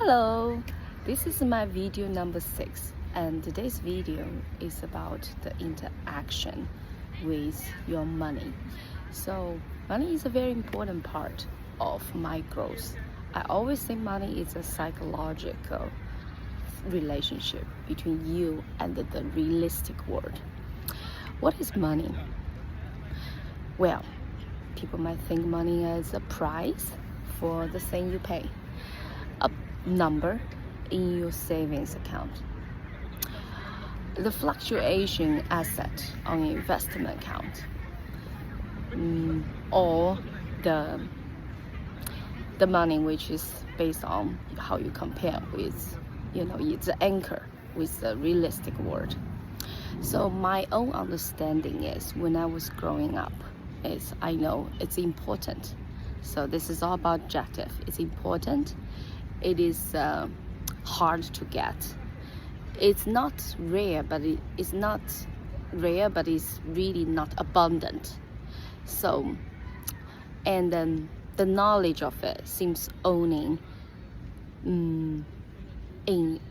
Hello, this is my video number 6, and today's video is about the interaction with your money. So money is a very important part of my growth. I always say money is a psychological relationship between you and the realistic world. What is money? Well, people might think money as a price for the thing you pay, a number in your savings account, the fluctuation asset on your investment account, or the money which is based on how you compare with, it's the anchor with the realistic world. So my own understanding is, when I was growing up, is I know it's important. So this is all about objective. It's important. It is hard to get. It's not rare, but it's not rare, but it's really not abundant. So, and then the knowledge of it seems owning in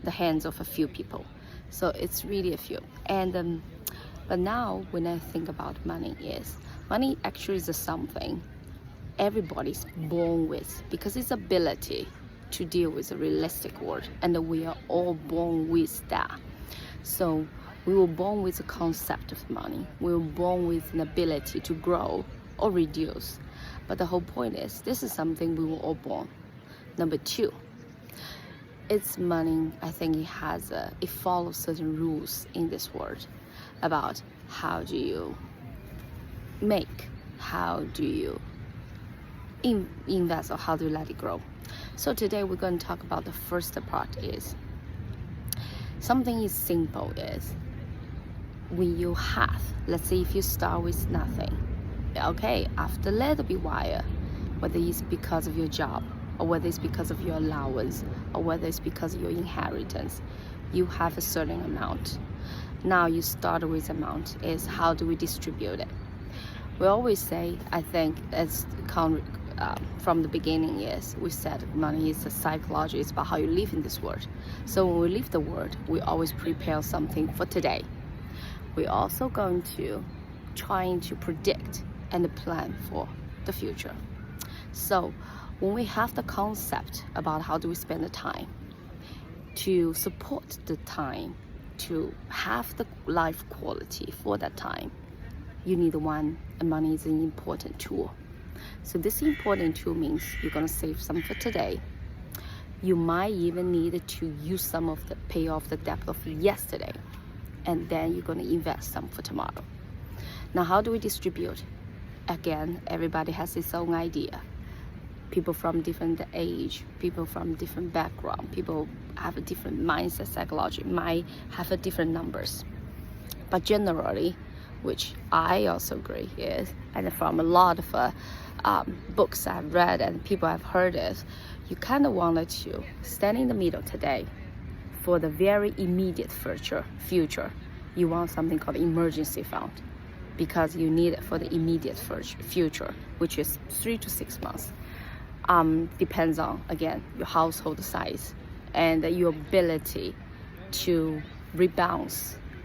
the hands of a few people. So it's really a few. And but now when I think about money, money actually is something everybody's born with, because it's ability to deal with the realistic world, and we are all born with that. So we were born with the concept of money. We were born with an ability to grow or reduce. But the whole point is, this is something we were all born. Number 2, it's money. I think it follows certain rules in this world about how do you make, how do you invest, or how do you let it grow. So today we're going to talk about the first part. Is something is simple, is when you have, let's say if you start with nothing, okay, after a little bit while, whether it's because of your job, or whether it's because of your allowance, or whether it's because of your inheritance, you have a certain amount. Now you start with amount, is how do we distribute it? We always say, I think from the beginning, we said money is a psychology. It's about how you live in this world. So when we leave the world, we always prepare something for today. We're also going to trying to predict and plan for the future. So when we have the concept about how do we spend the time, to support the time, to have the life quality for that time, you need one, and money is an important tool. So this important tool means you're going to save some for today. You might even need to use some of the pay off the debt of yesterday, and then you're going to invest some for tomorrow. Now, how do we distribute? Again, everybody has its own idea. People from different age, people from different background, people have a different mindset, psychology, might have a different numbers. But generally, which I also agree is, and from a lot of books I've read and people I've heard, is you kind of wanted to stand in the middle today for the very immediate future. You want something called emergency fund, because you need it for the immediate future, which is 3 to 6 months. Depends on, again, your household size and your ability to rebound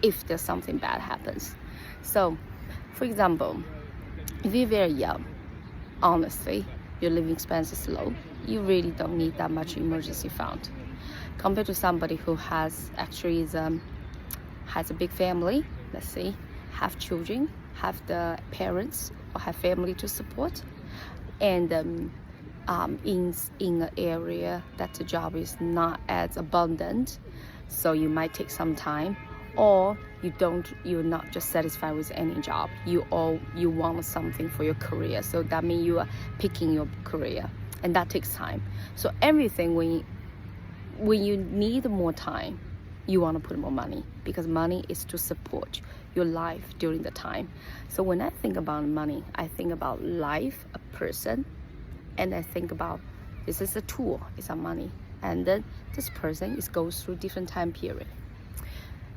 if there's something bad happens. So, for example, if you're very young, honestly, your living expense is low, you really don't need that much emergency fund. Compared to somebody who has a big family, let's say, have children, have the parents, or have family to support, and in an area that the job is not as abundant, so you might take some time, or you're not just satisfied with any job, you want something for your career. So that means you are picking your career, and that takes time. So everything, when you need more time, you want to put more money, because money is to support your life during the time. So when I think about money, I think about life, a person, and I think about this is a tool, it's a money, and then this person goes through different time period.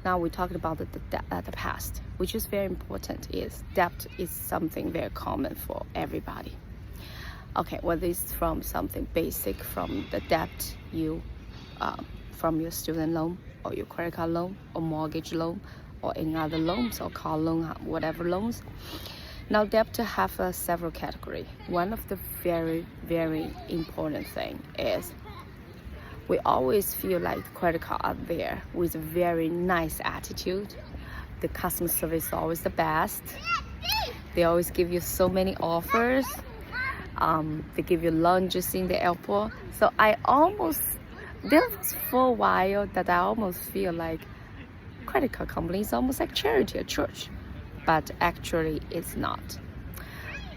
Now we're talking about the past, which is very important. Is debt is something very common for everybody. Okay, whether it's from something basic, from the debt you from your student loan or your credit card loan or mortgage loan or any other loans or car loan, whatever loans. Now, debt have several categories. One of the very, very important thing is we always feel like the credit card are there with a very nice attitude. The customer service is always the best. They always give you so many offers. They give you lunches in the airport. So there was for a while that I almost feel like credit card company is almost like charity, a church. But actually it's not.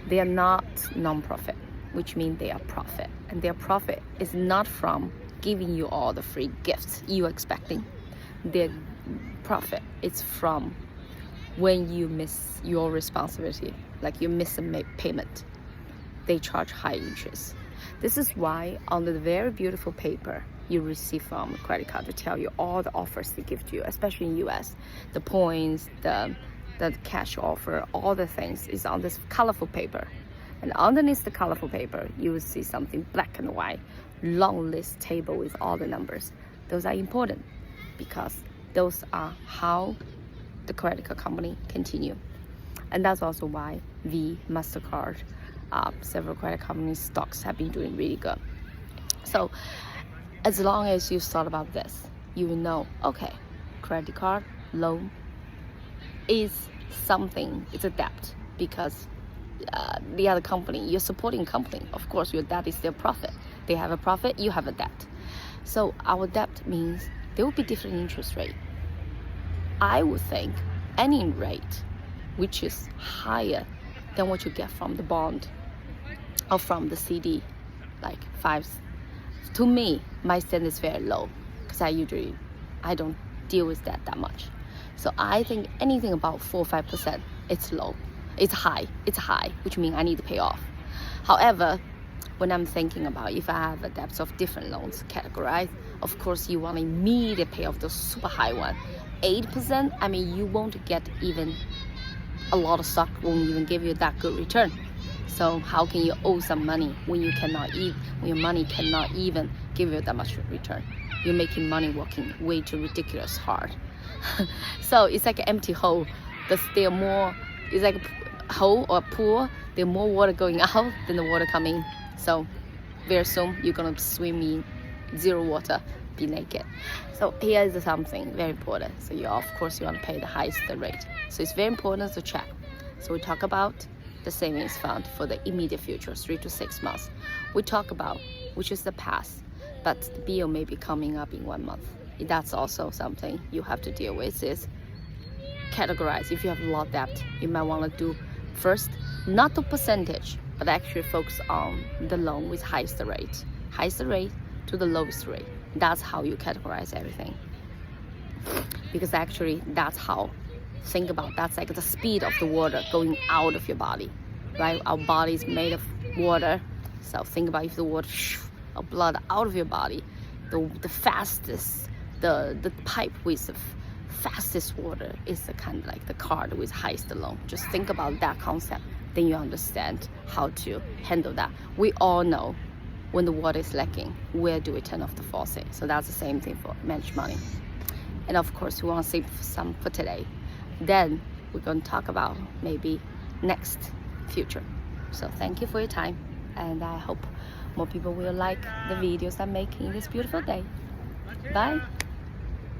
They are not non-profit, which means they are profit. And their profit is not from giving you all the free gifts you're expecting. Their profit is from when you miss your responsibility, like you miss a payment, they charge high interest. This is why on the very beautiful paper you receive from credit card to tell you all the offers they give to you, especially in US, the points, the cash offer, all the things is on this colorful paper. And underneath the colorful paper, you will see something black and white, long list table with all the numbers. Those are important because those are how the credit card company continue. And that's also why MasterCard, several credit companies stocks have been doing really good. So as long as you thought about this, you will know, okay, credit card loan is something, it's a debt because the other company, you're supporting company, of course your debt is their profit. They have a profit, you have a debt. So our debt means there will be different interest rate. I would think any rate which is higher than what you get from the bond or from the CD, like 5, to me, my standard is very low because I don't deal with that much. So I think anything about 4 or 5%, it's low. It's high, which means I need to pay off. However, when I'm thinking about if I have a debt of different loans categorized, of course you want to immediately pay off the super high one. 8%, I mean, you won't get even, a lot of stock won't even give you that good return. So how can you owe some money when your money cannot even give you that much return? You're making money working way too ridiculous hard. So it's like an empty hole. It's like a hole or a pool. There's more water going out than the water coming. So very soon you're gonna swim in zero water, be naked. So here is something very important. So of course you want to pay the highest rate. So it's very important to check. So we talk about the savings fund for the immediate future, 3 to 6 months. We talk about which is the past, but the bill may be coming up in 1 month. That's also something you have to deal with. Is categorize. If you have a lot of debt, you might want to do first not the percentage, but actually focus on the loan with highest rate to the lowest rate. That's how you categorize everything, because actually that's how, think about, that's like the speed of the water going out of your body, right? Our body is made of water, so think about if the water of blood out of your body, the fastest, the pipe with the fastest water is the kind of like the card with highest loan. Just think about that concept, then you understand how to handle that. We all know when the water is lacking, where do we turn off the faucet? So that's the same thing for manage money. And of course we want to save some for today, then we're going to talk about maybe next future. So thank you for your time, and I hope more people will like the videos I'm making this beautiful day. Bye.